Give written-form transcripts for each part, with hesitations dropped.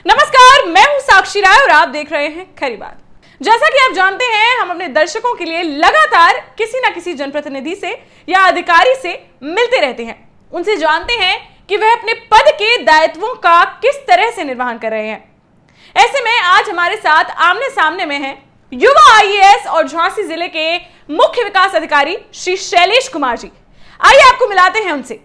नमस्कार, मैं हूं साक्षी राय और आप देख रहे हैं खरी बात। जैसा कि आप जानते हैं, हम अपने दर्शकों के लिए लगातार किसी न किसी जनप्रतिनिधि से या अधिकारी से मिलते रहते हैं, उनसे जानते हैं कि वह अपने पद के दायित्वों का किस तरह से निर्वहन कर रहे हैं। ऐसे में आज हमारे साथ आमने सामने में हैं युवा आईएएस और झांसी जिले के मुख्य विकास अधिकारी श्री शैलेश कुमार जी। आइए आपको मिलाते हैं उनसे।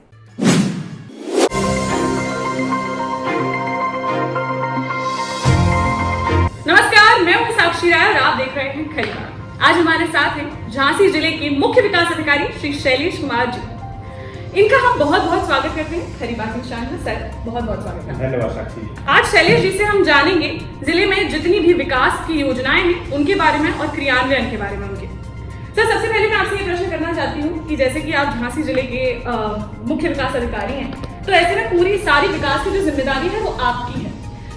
नमस्कार, मैं हूं साक्षी राय और आप देख रहे हैं खरी बात। आज हमारे साथ हैं झांसी जिले के मुख्य विकास अधिकारी श्री शैलेश कुमार जी। इनका हम बहुत बहुत स्वागत करते हैं खरी बात में। सर, बहुत बहुत स्वागत है। धन्यवाद साक्षी। आज शैलेश जी से हम जानेंगे जिले में जितनी भी विकास की योजनाएं हैं उनके बारे में और क्रियान्वयन के बारे में उनके। सर, सबसे पहले मैं आपसे ये प्रश्न करना चाहती हूँ कि जैसे कि आप झांसी जिले के मुख्य विकास अधिकारी हैं, तो ऐसे में पूरी सारी विकास की जो जिम्मेदारी है वो आपकी है।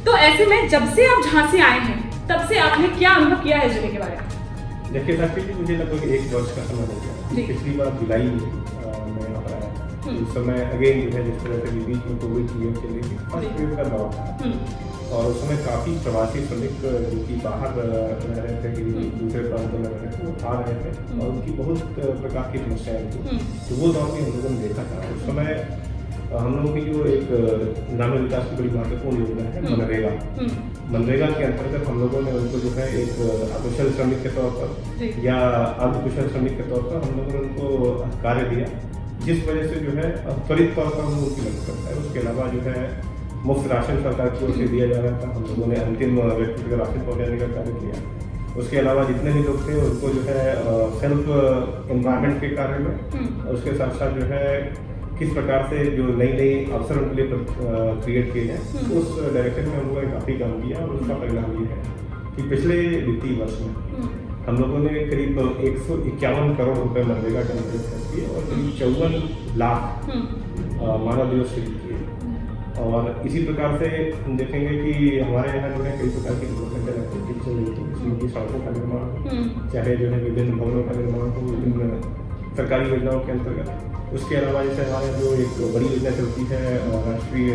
तो ऐसे में जब से आप झांसी आए हैं तब से आपने क्या अनुभव किया है जिले के बारे में? देखिए साक्षी जी, मुझे लगभग 1 वर्ष का समय हो गया। पिछली बार जुलाई में मैं यहाँ पर आया। उस समय अगेन जो है जिस तरह से बीच में कोविड की वजह चली थी, फर्स्ट वेव का दौर था और उस समय काफ़ी प्रवासी श्रमिक जो कि बाहर रह रहे थे, दूसरे प्रांतों में रह रहे थे, वो आ रहे थे और उनकी बहुत प्रकार की समस्याएं थी। तो वो दौर भी हम लोगों ने देखा था। उस समय हम लोगों की जो एक ग्रामीण विकास की बड़ी महत्वपूर्ण योजना है मनरेगा के अंतर्गत हम लोगों ने उनको जो है एक अकुशल श्रमिक के तौर पर या अर्धकुशल श्रमिक के तौर पर हम लोगों ने उनको कार्य दिया, जिस वजह से जो है त्वरित तौर पर हम उनकी मदद करता है। उसके अलावा जो है मुफ्त राशन सरकार की ओर से दिया जा रहा था, हम लोगों ने अंतिम व्यक्ति को राशन पहुँचाने का कार्य किया। उसके अलावा जितने भी लोग थे उनको जो है सेल्फ एम्प्लॉयमेंट के कार्य में, उसके साथ साथ जो है किस प्रकार से जो नई नई अवसर उनके लिए क्रिएट किए जाए, उस डायरेक्शन में हम लोगों ने काफ़ी काम किया और उसका परिणाम ये है कि पिछले वित्तीय वर्ष में हम लोगों ने करीब 151 करोड़ रुपए मनरेगा के अंतर्गत खर्च किए और करीब 54 लाख मानव दिवस सृजित किए। और इसी प्रकार से हम देखेंगे कि हमारे यहाँ जो है कई प्रकार की डेवलपमेंट एक्टिविटीज चल रही थी, जिसमें कि सड़कों का निर्माण, चाहे जो है विभिन्न भवनों का निर्माण हो विभिन्न सरकारी योजनाओं के अंतर्गत। उसके अलावा जैसे हमारे जो एक बड़ी योजना चलती है राष्ट्रीय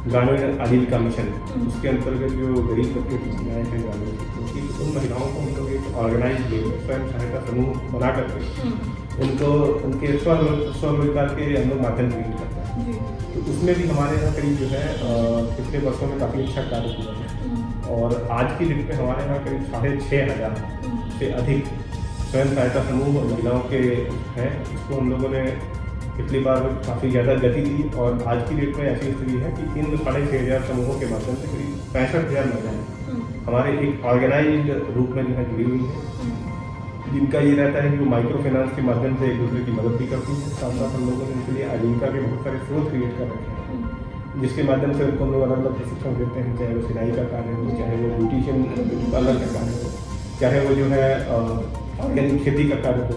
ग्रामीण आजीविका मिशन, उसके अंतर्गत जो गरीब बच्चों की महिलाएं हैं ग्रामीण क्षेत्रों की, उन महिलाओं को हम लोग एक ऑर्गेनाइज वे में स्वयं सहायता समूह बना करके उनको उनके स्वरोजगार के हम लोग माध्यम ट्रेनिंग करते हैं। तो उसमें भी हमारे यहाँ करीब जो है पिछले वर्षों में काफ़ी अच्छा कार्य किया है और आज की डेट में हमारे यहाँ करीब 6,500 से अधिक स्वयं सहायता समूह महिलाओं के हैं। इसको हम लोगों ने पिछली बार काफ़ी ज़्यादा गति दी और आज की डेट में ऐसी स्थिति है कि इन 6,500 समूहों के माध्यम से करीब 65,000 महिलाएं हमारे एक ऑर्गेनाइज्ड रूप में जो है जुड़ी हुई हैं, जिनका ये रहता है कि वो माइक्रो फाइनेंस के माध्यम से एक दूसरे की मदद भी करती है। साथ साथ हम लोगों ने उनके लिए आजीविका के बहुत सारे स्रोत क्रिएट कर रखे हैं, जिसके माध्यम से उनको हम लोग अलग अलग प्रशिक्षण देते हैं, चाहे वो सिलाई का कार्य हो, चाहे वो ब्यूटिशियन पार्लर का कार्य हो, चाहे वो जो है ऑर्गेनिक खेती का कार्य हो,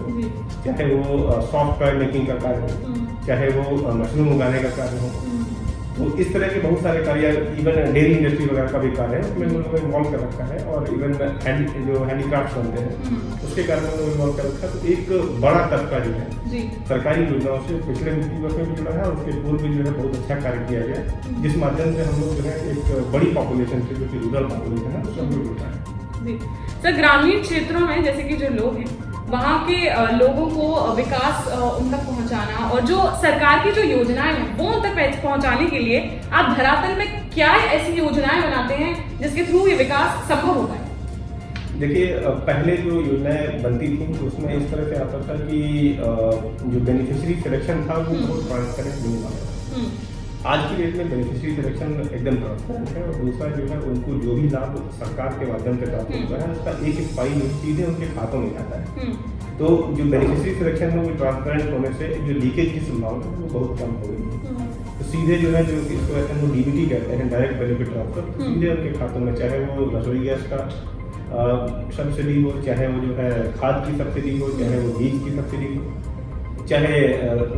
चाहे वो सॉफ्टवेयर मेकिंग का कार्य हो, चाहे वो मशरूम उगाने का कार्य हो। तो इस तरह के बहुत सारे कार्य, इवन डेयरी इंडस्ट्री वगैरह का भी कार्य है, उसमें उन्होंने इन्वॉल्व कर रखा है और इवन जो हैंडीक्राफ्ट बनते हैं उसके कार्य में उन्होंने इन्वॉल्व कर रखा है। तो एक बड़ा तबका जो है सरकारी योजनाओं से पिछले वित्तीय वर्ष में भी जुड़ा है और उसके पूर्व भी जो है बहुत अच्छा कार्य किया गया, जिस माध्यम से हम लोग जो है एक बड़ी पॉपुलेशन से जो कि रूरल पॉपुलेशन है उससे हम लोग जुड़ा है। सर, ग्रामीण क्षेत्रों में जैसे कि जो लोग हैं वहाँ के लोगों को विकास उन तक पहुँचाना और जो सरकार की जो योजनाएं हैं वो उन तक पहुँचाने के लिए आप धरातल में क्या ऐसी योजनाएं बनाते हैं जिसके थ्रू ये विकास संभव होता है? देखिए, पहले जो योजनाएं बनती थी तो उसमें इस तरह से आता था कि जो बेनिफिशियरी सिलेक्शन था वो बहुत ट्रांसपेरेंट नहीं था। आज की डेट में बेनिफिशियरी सिलेक्शन एकदम ट्रांसपेरेंट है और दूसरा जो है उनको जो भी लाभ सरकार के माध्यम से प्राप्त होता है उसका एक पाई सीधे उनके खातों में जाता है। तो जो बेनिफिशियरी सिलेक्शन है वो ट्रांसपेरेंट होने से जो लीकेज की संभावना है वो बहुत कम हो गई है। तो सीधे जो है जो इसको कहते हैं वो डीबीटी कहते हैं, डायरेक्ट बेनिफिट ट्रांसफर, सीधे उनके खातों में, चाहे वो रसोई गैस का सब्सिडी हो, चाहे वो जो है खाद की सब्सिडी हो, चाहे वो बीज की सब्सिडी हो, चाहे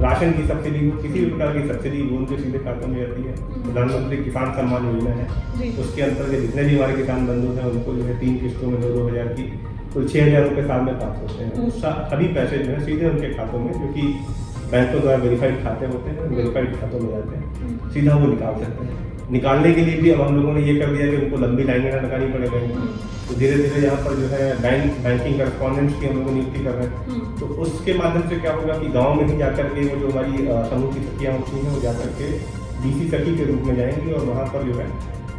राशन की सब्सिडी हो, किसी भी प्रकार की सब्सिडी वो उनके सीधे खातों में जाती है। प्रधानमंत्री किसान सम्मान योजना है, उसके अंतर्गत जितने भी हमारे किसान बंधु हैं उनको जो है 3 किस्तों में 2-2 हज़ार की कुल 6,000 रुपये साल में प्राप्त होते हैं। सभी पैसे जो है सीधे उनके खातों में, जो कि बैंकों द्वारा वेरीफाइड खाते होते हैं, वेरीफाइड खातों में जाते हैं, सीधा वो निकाल सकते हैं। निकालने के लिए भी अब हम लोगों ने ये कर दिया कि उनको लंबी लाइनें ना लगानी पड़े गई। तो धीरे धीरे यहाँ पर जो है बैंकिंग करेस्पॉन्डेंट्स की हम लोग नियुक्ति कर रहे हैं। तो उसके माध्यम से क्या होगा कि गांव में ही जाकर के वो जो हमारी समूह की सखियाँ होती हैं वो जाकर के डीसी सखी के रूप में जाएंगी और वहाँ पर जो है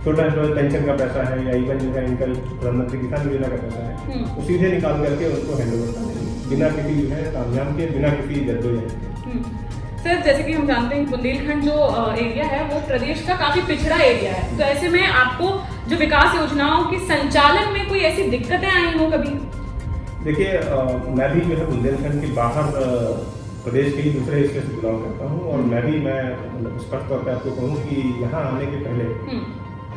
छोटा पेंशन का पैसा है या इवन जो है इनका प्रधानमंत्री किसान योजना का पैसा है वो सीधे निकाल करके उनको हैंड ओवर कर देंगे बिना किसी जो है तामझाम के, बिना किसी जद्दोजहद के। सर, जैसे कि हम जानते हैं बुंदेलखंड जो एरिया है वो प्रदेश का काफी पिछड़ा एरिया है, तो ऐसे में आपको जो विकास योजनाओं के संचालन में कोई ऐसी दिक्कतें आई हो कभी? देखिए, मैं भी जो है बुंदेलखंड के बाहर प्रदेश के ही दूसरे हिस्से से बिलोंग करता हूँ और मैं मतलब स्पष्ट तौर पर आपको कहूँ कि यहाँ आने के पहले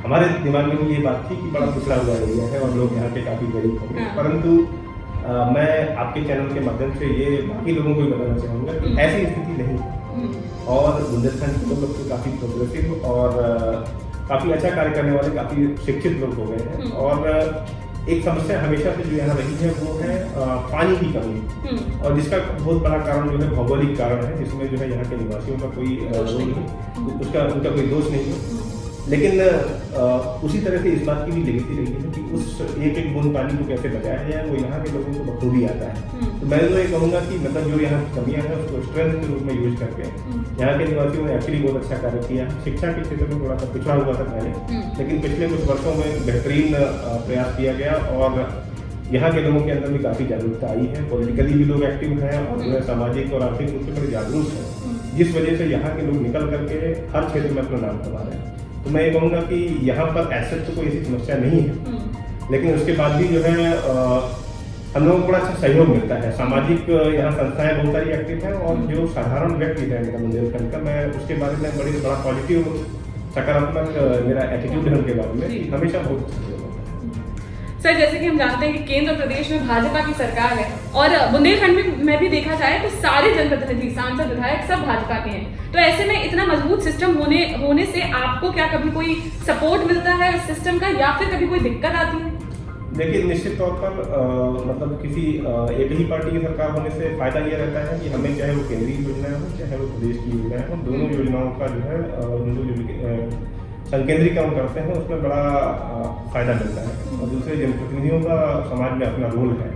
हमारे दिमाग में भी ये बात थी कि बड़ा पिछड़ा हुआ एरिया है और लोग यहाँ के काफ़ी गरीब होंगे, परंतु मैं आपके चैनल के माध्यम से ये बाकी लोगों को भी बताना चाहूँगा कि ऐसी स्थिति नहीं और बुंदेलखंड के लोग तो काफ़ी प्रोग्रेसिव और काफ़ी अच्छा कार्य करने वाले काफ़ी शिक्षित लोग हो गए हैं। और एक समस्या हमेशा से जो यहाँ रही है वो है पानी की कमी, और जिसका बहुत बड़ा कारण जो है भौगोलिक कारण है, जिसमें जो है यहाँ के निवासियों का कोई रोल नहीं, उनका कोई दोष नहीं है। लेकिन उसी तरह से इस बात की भी लेगेसी रही है कि उस एक एक बूंद पानी को कैसे बचाया जाए वो यहाँ के लोगों को बखूबी आता है। तो मैं तो ये कहूँगा कि मतलब जो यहाँ की कमियाँ हैं उसको स्ट्रेंथ के रूप में यूज करके यहाँ के निवासियों ने एक्चुअली बहुत अच्छा कार्य किया। शिक्षा के क्षेत्र में थोड़ा सा पिछड़ा हुआ था पहले, लेकिन पिछले कुछ वर्षों में बेहतरीन प्रयास किया गया और यहाँ के लोगों के अंदर भी काफ़ी जागरूकता आई है। पॉलिटिकली भी लोग एक्टिव हैं और जो है सामाजिक और आर्थिक रूप से बड़े जागरूक हैं, जिस वजह से यहाँ के लोग निकल करके हर क्षेत्र में अपना नाम कमा रहे हैं। तो मैं ये कहूँगा कि यहाँ पर एसेट तो कोई ऐसी समस्या नहीं है, लेकिन उसके बाद भी जो है हम लोगों को बड़ा अच्छा सहयोग मिलता है। सामाजिक यहाँ संस्थाएं बहुत सारी एक्टिव हैं और जो साधारण व्यक्ति है मेरा बुंदेलखंड का, मैं उसके बारे में बड़ा पॉजिटिव सकारात्मक मेरा एटीट्यूड है उनके बारे में, हमेशा बहुत अच्छा। सर, जैसे कि हम जानते हैं कि केंद्र प्रदेश में भाजपा की सरकार है और बुंदेलखंड में भी देखा जाए तो सारे जनप्रतिनिधि, सांसद, विधायक सब भाजपा के हैं, तो ऐसे में इतना मजबूत सिस्टम होने से आपको क्या कभी कोई सपोर्ट मिलता है इस सिस्टम का या फिर कभी कोई दिक्कत आती है? देखिए, निश्चित तौर पर मतलब किसी एक ही पार्टी की सरकार होने से फायदा ये रहता है कि हमें चाहे वो केंद्रीय योजनाएं हो चाहे वो प्रदेश की योजनाएं हो, दोनों योजनाओं का जो है संकेंद्रीकरण करते हैं उसमें बड़ा फायदा मिलता है। और दूसरे जनप्रतिनिधियों का समाज में अपना रोल है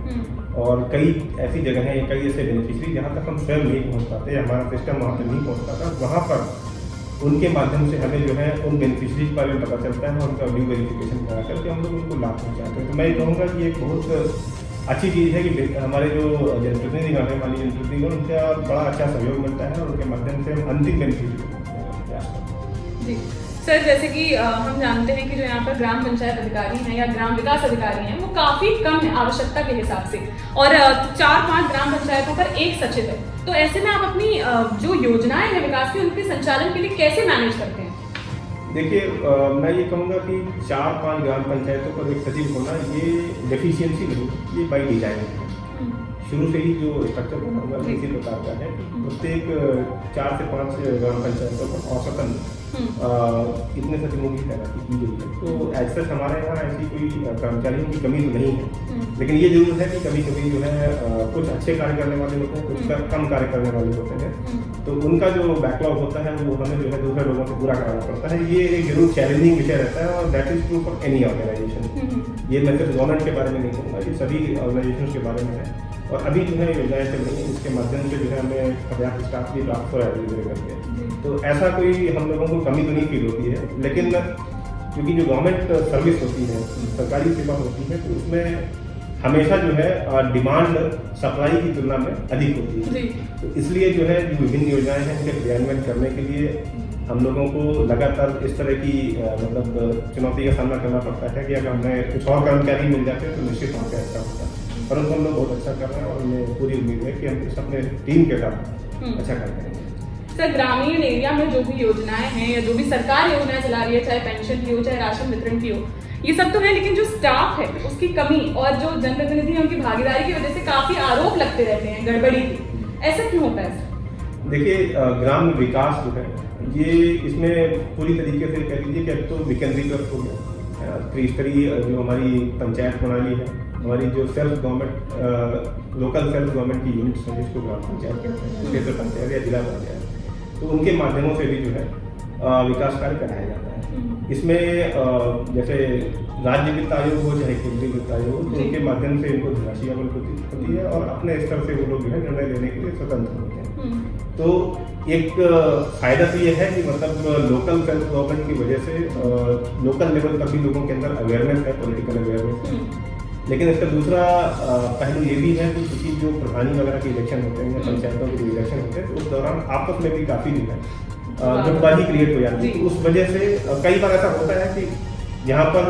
और कई ऐसी जगह हैं, कई ऐसे बेनिफिशरी जहाँ तक हम स्वयं नहीं पहुँच पाते, हमारा सिस्टम वहाँ तक नहीं पहुँच पाता, वहाँ पर उनके माध्यम से हमें जो है उन बेनिफिशरीज के बारे में पता चलता है और उनका ड्यू वेरिफिकेशन करा करके हम लोग उनको लाभ पहुँचाते हैं। तो मैं ये कहूँगा कि एक बहुत अच्छी चीज़ है कि हमारे जो जनप्रतिनिधि आने वाली जनप्रतिनिधि हैं उनका बड़ा अच्छा सहयोग मिलता है और उनके माध्यम से हम अंतिम बेनिफिशरी जी। सर, जैसे कि हम जानते हैं कि जो यहाँ पर ग्राम पंचायत अधिकारी हैं या ग्राम विकास अधिकारी हैं वो काफ़ी कम है आवश्यकता के हिसाब से और 4-5 ग्राम पंचायतों पर एक सचिव है, तो ऐसे में आप अपनी जो योजनाएं हैं विकास की उनके संचालन के लिए कैसे मैनेज करते हैं? देखिए, मैं ये कहूँगा कि 4-5 ग्राम पंचायतों पर एक सचिव होना ये डेफिशिएंसी नहीं, ये बाई डिजाइन है। शुरू से ही जो स्ट्रक्चर बना हुआ है इसी प्रकार का है। प्रत्येक 4 से 5 ग्राम पंचायतों पर औसतन इतने सचिवों की तैनाती की गई है। तो ऐसा हमारे यहाँ ऐसी कोई कर्मचारियों की कमी तो नहीं है, लेकिन ये जरूर है कि कभी कभी जो है कुछ अच्छे कार्य करने वाले होते हैं, कुछ कम कार्य करने वाले होते हैं, तो उनका जो बैकलॉग होता है वो हमें जो है दूसरे लोगों से पूरा कराना पड़ता है। ये एक जरूर चैलेंजिंग विषय रहता है और that is true for any organisation. ये मैं सिर्फ गवर्नमेंट के बारे में नहीं कहूँगा, ये सभी ऑर्गेनाइजेशन के बारे में है। और अभी जो है योजनाएं चल रही हैं, इसके माध्यम से जो है हमें पर्याप्त स्टाफ भी प्राप्त हो रहा है धीरे करके, तो ऐसा कोई हम लोगों को कमी तो नहीं फील होती है। लेकिन क्योंकि जो गवर्नमेंट सर्विस होती है, सरकारी सेवा होती है, तो उसमें हमेशा जो है डिमांड सप्लाई की तुलना में अधिक होती है। तो इसलिए जो है जो विभिन्न योजनाएं हैं उनके क्रियान्वयन करने के लिए हम लोगों को लगातार इस तरह की मतलब चुनौती का सामना करना पड़ता है कि अगर हमें कुछ और कर्मचारी मिल जाते हैं तो निश्चित तौर पर अच्छा होता है। परंतु हम लोग बहुत अच्छा कर रहे हैं और हमें पूरी उम्मीद है कि हम इस अपने टीम के साथ अच्छा कर पाएंगे। सर, ग्रामीण एरिया में जो भी योजनाएं हैं या जो भी सरकार योजनाएं चला रही है, चाहे पेंशन की हो चाहे राशन वितरण की हो, ये सब तो है, लेकिन जो स्टाफ है उसकी कमी और जो जनप्रतिनिधि है उनकी भागीदारी की वजह से काफी आरोप लगते रहते हैं गड़बड़ी की, ऐसा क्यों होता है? देखिए, ग्राम विकास जो है ये इसमें पूरी तरीके से कह लीजिए कि अब तो विकेंद्रीकृत हो गया। त्रिस्तरीय जो हमारी पंचायत प्रणाली है, हमारी जो self government local self government की यूनिट्स हैं जिसको ग्राम पंचायत कहते हैं, क्षेत्र पंचायत या जिला पंचायत, तो उनके माध्यमों से भी जो है विकास कार्य कराया जाता है। इसमें जैसे राज्य वित्त आयोग हो चाहे केंद्रीय वित्त आयोग हो, तो उनके माध्यम से इनको धनराशि आवंटित होती है और अपने स्तर से वो लोग जो है निर्णय लेने के लिए स्वतंत्र होते हैं। तो एक फायदा तो ये है कि मतलब लोकल सेल्फ गवर्नमेंट की वजह से लोकल लेवल पर भी लोगों के अंदर अवेयरनेस है, पॉलिटिकल अवेयरनेस। लेकिन इसका दूसरा पहलू ये भी है कि किसी जो प्रधानी वगैरह के इलेक्शन होते हैं या पंचायतों के जो इलेक्शन होते हैं, तो उस दौरान आपस में भी काफ़ी जो है गुटबाजी क्रिएट हो जाती है। तो उस वजह से कई बार ऐसा होता है कि जहाँ पर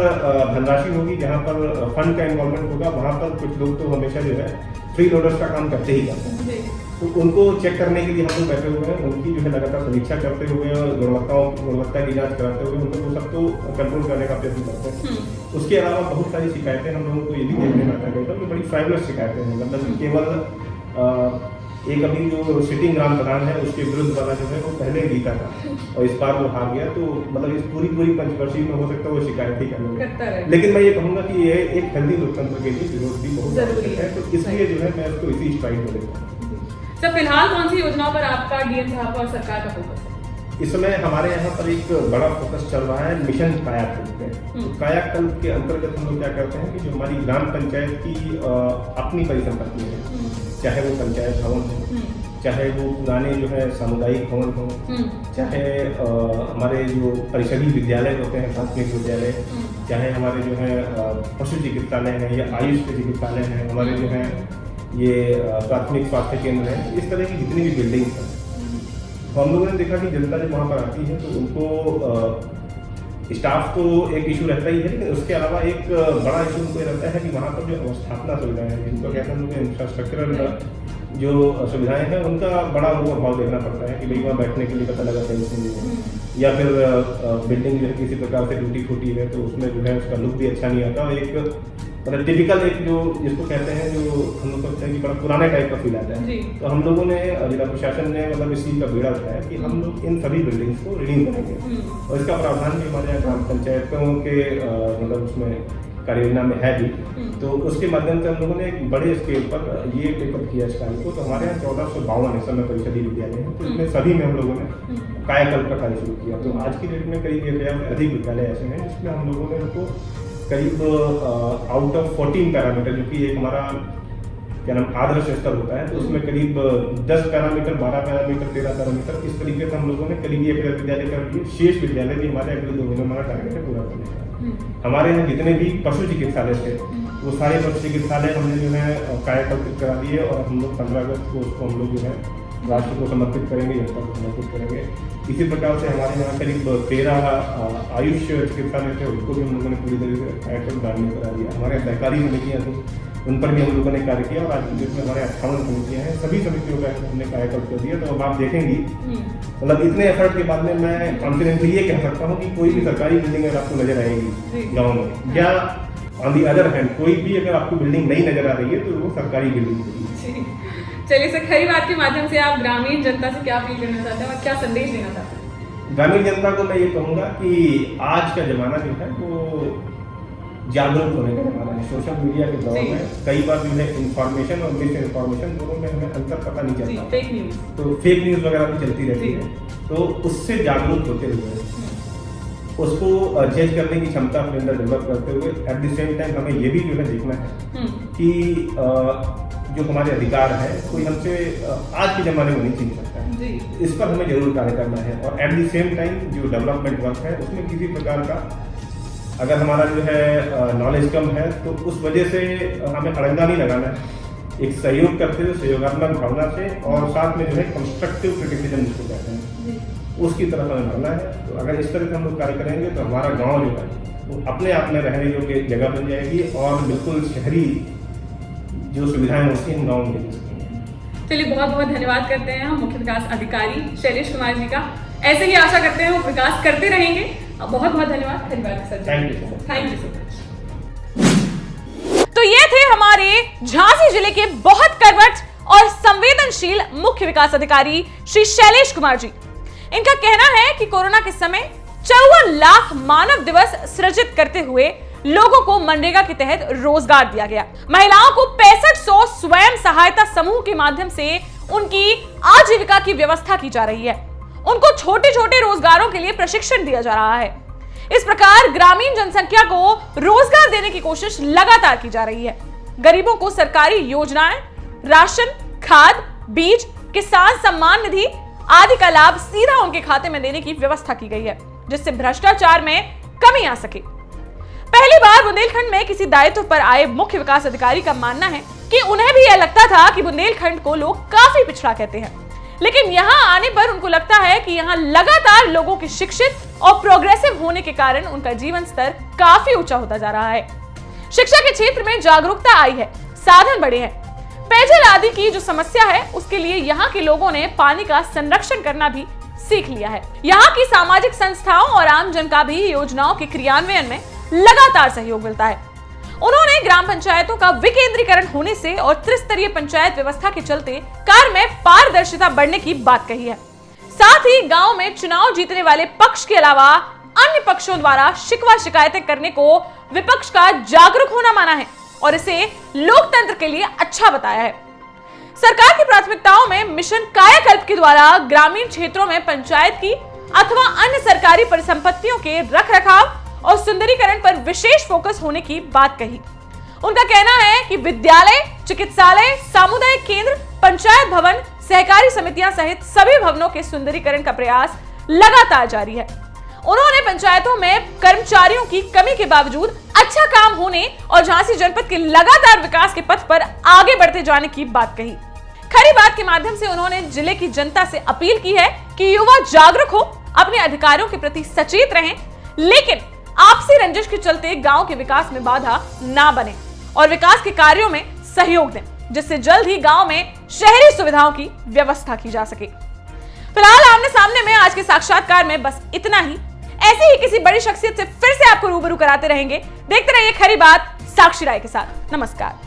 धनराशि होगी, जहाँ पर फंड का इन्वॉल्वमेंट होगा, वहाँ पर कुछ लोग तो हमेशा जो है फ्री लोडर्स का काम करते ही करते हैं। तो उनको चेक करने के लिए हम लोग बैठे हुए हैं, उनकी जो है लगातार समीक्षा करते हुए और गुणवत्ता की जांच कराते हुए उनको वो सबको कंट्रोल करने का प्रयत्न करते हैं। उसके अलावा बहुत सारी शिकायतें हम लोगों को ये भी देखने में आता है कि बड़ी फ्राइवलेस शिकायतें हैं, मतलब केवल एक अभी जो सिटिंग ग्राम प्रधान है उसके विरुद्ध वाला जो है वो पहले जीता था और इस बार वो हार गया, तो मतलब इस पूरी पंचवर्षीय में हो सकता है वो शिकायत ही करने लगे। लेकिन मैं ये कहूँगा कि ये एक हेल्दी लोकतंत्र के लिए विरोध भी बहुत आवश्यक है, तो इसलिए जो है मैं उसको इसी स्ट्राइक में लेता हूँ। सर, फिलहाल कौन सी योजनाओं पर आपका डीएम साहब और सरकार का फोकस है? इस समय हमारे यहाँ पर एक बड़ा फोकस चल रहा है मिशन कायाकल्प पे। तो कायाकल्प के अंतर्गत हम लोग क्या करते हैं कि जो हमारी ग्राम पंचायत की अपनी परिसंपत्ति है, चाहे वो पंचायत भवन हो, चाहे वो पुराने जो है सामुदायिक भवन हो, चाहे हमारे जो परिषदीय विद्यालय होते हैं, प्राथमिक विद्यालय, चाहे हमारे जो है पशु चिकित्सालय है या आयुष के चिकित्सालय है, हमारे जो है ये प्राथमिक स्वास्थ्य केंद्र है, इस तरह की जितनी भी बिल्डिंग्स हैं, तो हम लोगों ने देखा कि जनता जब वहाँ पर आती है तो उनको स्टाफ तो एक इशू रहता ही है, लेकिन उसके अलावा एक बड़ा इशू उनको रहता है कि वहाँ पर जो अवस्थापना सुविधाएं हैं, जिनको कहते हैं उनके इंफ्रास्ट्रक्चरल जो सुविधाएं हैं, उनका बड़ा उनको अभाव देखना पड़ता है कि भाई वहाँ बैठने के लिए पता लगा कहीं नहीं है, या फिर बिल्डिंग जो है किसी प्रकार से टूटी फूटी है तो उसमें जो है उसका लुक भी अच्छा नहीं आता, और एक मतलब टिपिकल एक जो जिसको कहते हैं जो हम लोग कहते हैं कि बड़ा पुराने टाइप का फील आता है। तो हम लोगों ने जिला प्रशासन ने मतलब इस चीज़ का बीड़ा उठाया कि हम लोग इन सभी बिल्डिंग्स को रिन्यू करेंगे, और इसका प्रावधान भी हमारे यहाँ ग्राम पंचायतों के मतलब उसमें कार्ययोजना में है भी। तो उसके माध्यम से हम लोगों ने एक बड़े स्केल पर ये टेकअप किया इस कार्य को। तो हमारे यहाँ 1452 इस समय परिषदीय विद्यालय हैं, तो इसमें सभी में हम लोगों ने कायाकल्प का कार्य शुरू किया। तो आज की डेट में करीब 1000 से अधिक विद्यालय ऐसे हैं जिसमें हम लोगों ने उनको करीब आउट ऑफ 14 पैरामीटर, जो कि एक हमारा क्या नाम आदर्श स्तर होता है, तो उसमें करीब 10 पैरामीटर, 12 पैरामीटर, 13 पैरामीटर, इस तरीके से हम लोगों ने करीब 1000 विद्यालय कर दिए। शेष विद्यालय भी हमारे अगले 2 महीने हमारा टारगेट है पूरा करने का। हमारे यहाँ जितने भी पशु चिकित्सालय थे वो सारे पशु चिकित्सालय हमने जो है कायाकल्पित करा दिए, और हम लोग 15 अगस्त को उसको हम लोग जो है राष्ट्र को समर्पित करेंगे, जनता को समर्पित करेंगे। इसी प्रकार से हमारे यहाँ करीब 13 आयुष चिकित्सालय थे, उनको भी हम लोगों ने पूरी तरीके से कायाकल्प ग्रामीण करा दिया। हमारे सहकारी समितियाँ थी, उन पर भी हम लोगों ने कार्य किया, और आज की डेट में हमारे 58 समितियाँ हैं, सभी समितियों का हमने कायाकल्प कर दिया। तो अब आप देखेंगी मतलब इतने एफर्ट के बाद में मैं कॉन्फिडेंटली ये कह सकता हूँ कि कोई भी सरकारी बिल्डिंग अगर आपको नजर आएगी गाँव में, या ऑन दी अदर हैंड कोई भी अगर आपको बिल्डिंग नहीं नजर आ रही है तो वो सरकारी बिल्डिंग होगी। चलिए सर, खरी बात के माध्यम से आप ग्रामीण जनता से क्या अपील करना चाहते हैं और क्या संदेश देना चाहते हैं? ग्रामीण जनता को मैं ये कहूँगा कि आज का जमाना जो है वो जागरूक होने का जमाना है। सोशल मीडिया के दौर में कई बार जो है इन्फॉर्मेशन और मिस इन्फॉर्मेशन दोनों में हमें अंतर पता नहीं चलता, फेक न्यूज़, तो फेक न्यूज़ वगैरह भी चलती रहती है। तो उससे जागरूक होते हुए उसको जज करने की क्षमता अपने अंदर डेवलप करते हुए एट द सेम टाइम हमें ये भी जो है देखना है कि जो हमारे अधिकार है कोई हमसे आज के ज़माने में नहीं छीन सकता है, इस पर हमें जरूर कार्य करना है। और एट द सेम टाइम जो डेवलपमेंट वर्क है उसमें किसी प्रकार का अगर हमारा जो है नॉलेज कम है तो उस वजह से हमें अड़ंगा नहीं लगाना है, एक सहयोग करते हुए सहयोगात्मक भावना से, और साथ में जो है कंस्ट्रक्टिव क्रिटिसिज्म जिसको कहते हैं उसकी तरफ हमें बढ़ना है। तो अगर इस तरह से हम लोग कार्य करेंगे तो हमारा गाँव जो है वो अपने आप में रहने योग्य जगह बन जाएगी, और बिल्कुल शहरी जो सुविधाएं होती हैं गाँव में। चलिए, बहुत बहुत धन्यवाद करते हैं हम मुख्य विकास अधिकारी शैलेश कुमार जी का। ऐसे ही आशा करते हैं वो विकास करते रहेंगे। बहुत बहुत धन्यवाद sir. Thank you so much. तो ये थे हमारे झांसी जिले के बहुत करवट और संवेदनशील मुख्य विकास अधिकारी श्री शैलेश कुमार जी। इनका कहना है कि कोरोना के समय 54 लाख मानव दिवस सृजित करते हुए लोगों को मनरेगा के तहत रोजगार दिया गया। महिलाओं को 6500 स्वयं सहायता समूह के माध्यम से उनकी आजीविका की व्यवस्था की जा रही है। उनको छोटे छोटे रोजगारों के लिए प्रशिक्षण दिया जा रहा है। इस प्रकार ग्रामीण जनसंख्या को रोजगार देने की कोशिश लगातार की जा रही है। गरीबों को सरकारी योजनाएं, राशन, खाद, बीज, किसान सम्मान निधि आदि का लाभ सीधा उनके खाते में देने की व्यवस्था की गई है, जिससे भ्रष्टाचार में कमी आ सके। पहली बार बुंदेलखंड में किसी दायित्व पर आए मुख्य विकास अधिकारी का मानना है कि उन्हें भी यह लगता था कि बुंदेलखंड को लोग काफी पिछड़ा कहते हैं, लेकिन यहां आने पर उनको लगता है कि यहां लगातार लोगों के शिक्षित और प्रोग्रेसिव होने के कारण उनका जीवन स्तर काफी ऊंचा होता जा रहा है। शिक्षा के क्षेत्र में जागरूकता आई है, साधन बढ़े हैं। पेयजल आदि की जो समस्या है उसके लिए यहाँ के लोगों ने पानी का संरक्षण करना भी सीख लिया है। यहाँ की सामाजिक संस्थाओं और आमजन का भी योजनाओं के क्रियान्वयन में लगातार सहयोग मिलता है। उन्होंने ग्राम पंचायतों का विकेंद्रीकरण होने से और त्रिस्तरीय पंचायत व्यवस्था के चलते कार्य में पारदर्शिता बढ़ने की बात कही है। साथ ही गांव में चुनाव जीतने वाले पक्ष के अलावा अन्य पक्षों द्वारा शिकवा शिकायतें करने को विपक्ष का जागरूक होना माना है और इसे लोकतंत्र के लिए अच्छा बताया है। सरकार की प्राथमिकताओं में मिशन कायाकल्प के द्वारा ग्रामीण क्षेत्रों में पंचायत की अथवा अन्य सरकारी परिसंपत्तियों के रखरखाव और सुंदरीकरण पर विशेष फोकस होने की बात कही। उनका कहना है कि विद्यालय, चिकित्सालय, सामुदायिक केंद्र, पंचायत भवन, सहकारी समितियां सहित सभी भवनों के सुंदरीकरण का प्रयास लगातार जारी है। उन्होंने पंचायतों में कर्मचारियों की कमी के बावजूद अच्छा काम होने और झांसी जनपद के लगातार विकास के पथ पर आगे बढ़ते जाने की बात कही। खरी बात के माध्यम से उन्होंने जिले की जनता से अपील की है कि युवा जागरूक हो, अपने अधिकारों के प्रति सचेत रहें, लेकिन आपसी रंजिश के चलते गांव के विकास में बाधा ना बने और विकास के कार्यों में सहयोग दें, जिससे जल्द ही गांव में शहरी सुविधाओं की व्यवस्था की जा सके। फिलहाल आमने सामने में आज के साक्षात्कार में बस इतना ही। ऐसे ही किसी बड़ी शख्सियत से फिर से आपको रूबरू कराते रहेंगे। देखते रहिए खरी बात साक्षी राय के साथ। नमस्कार।